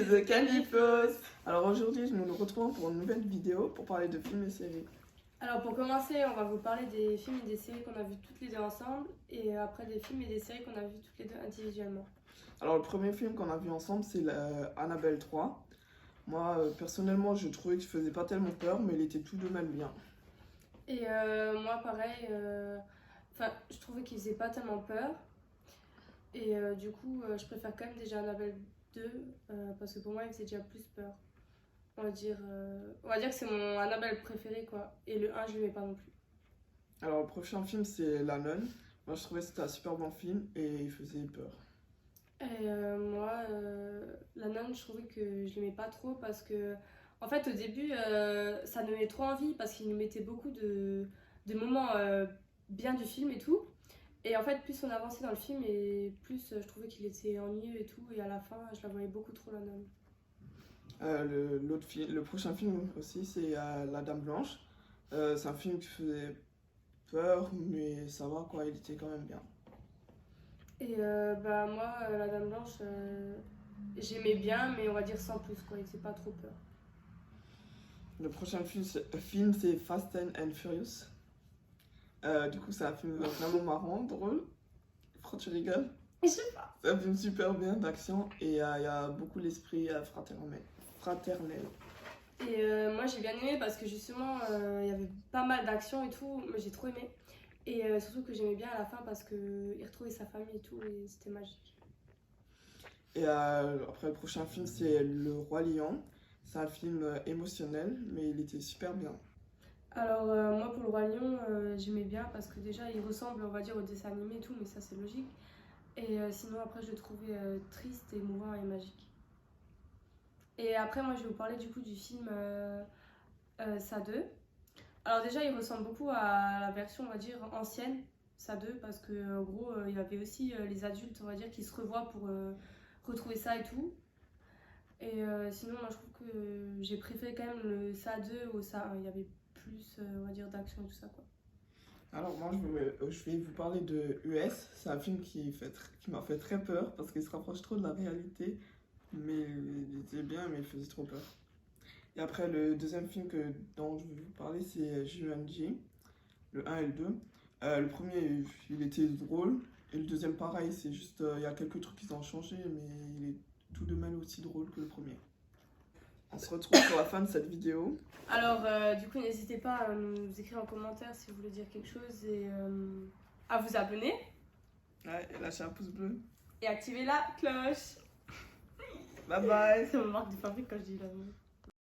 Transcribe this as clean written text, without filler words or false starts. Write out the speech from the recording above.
c'est The Califos. Alors aujourd'hui, nous nous retrouvons pour une nouvelle vidéo pour parler de films et séries. Alors pour commencer, on va vous parler des films et des séries qu'on a vus toutes les deux ensemble et après des films et des séries qu'on a vus toutes les deux individuellement. Alors le premier film qu'on a vu ensemble, c'est Annabelle 3. Moi, personnellement, je trouvais qu'il faisait pas tellement peur, mais il était tout de même bien. Et moi pareil, je trouvais qu'il faisait pas tellement peur. Et du coup, je préfère quand même déjà Annabelle 2 parce que pour moi, il faisait déjà plus peur. On va dire que c'est mon Annabelle préféré quoi. Et le 1, je l'aimais pas non plus. Alors le prochain film, c'est La Nonne. Moi, je trouvais que c'était un super bon film et il faisait peur. Et moi, La Nonne, je trouvais que je l'aimais pas trop parce que, en fait, au début, ça nous met trop envie parce qu'il nous mettait beaucoup de moments bien du film et tout. Et en fait, plus on avançait dans le film et plus je trouvais qu'il était ennuyeux et tout. Et à la fin, je la voyais beaucoup trop, La Nonne. Le prochain film aussi, c'est La Dame Blanche. C'est un film qui faisait peur, mais ça va quoi, il était quand même bien. Et moi, La Dame Blanche, j'aimais bien, mais on va dire sans plus, quoi. Il faisait pas trop peur. Le prochain film, c'est Fast and Furious. Du coup, c'est un film vraiment marrant, drôle. Pourquoi tu rigoles? Je sais pas. C'est un film super bien d'action et il y a beaucoup l'esprit fraternel. Et moi j'ai bien aimé parce que justement il y avait pas mal d'action et tout, mais j'ai trop aimé. Et surtout que j'aimais bien à la fin parce qu'il retrouvait sa famille et tout et c'était magique. Et après, le prochain film, c'est Le Roi Lion. C'est un film émotionnel, mais il était super bien. Alors moi pour le Roi Lion j'aimais bien parce que déjà il ressemble on va dire au dessin animé et tout, mais ça c'est logique. Et sinon après je le trouvais triste, émouvant et magique. Et après moi je vais vous parler du coup du film Ça 2. Alors déjà il ressemble beaucoup à la version on va dire ancienne Ça 2 parce que en gros il y avait aussi les adultes on va dire qui se revoient pour retrouver ça et tout. Et sinon moi je trouve que j'ai préféré quand même le Ça 2 au Ça 1. Il y avait plus on va dire d'action et tout ça quoi. Alors moi, je vais vous parler de US. C'est un film qui m'a fait très peur parce qu'il se rapproche trop de la réalité. Mais il était bien, mais il faisait trop peur. Et après, le deuxième film dont je vais vous parler, c'est Jumanji, le 1 et le 2. Le premier, il était drôle. Et le deuxième, pareil, c'est juste, il y a quelques trucs qui ont changé, mais il est tout de même aussi drôle que le premier. On se retrouve pour la fin de cette vidéo. Alors du coup n'hésitez pas à nous écrire en commentaire si vous voulez dire quelque chose et à vous abonner. Ouais, et lâchez un pouce bleu. Et activer la cloche. Bye bye. Ça me marque de fabrique quand je dis la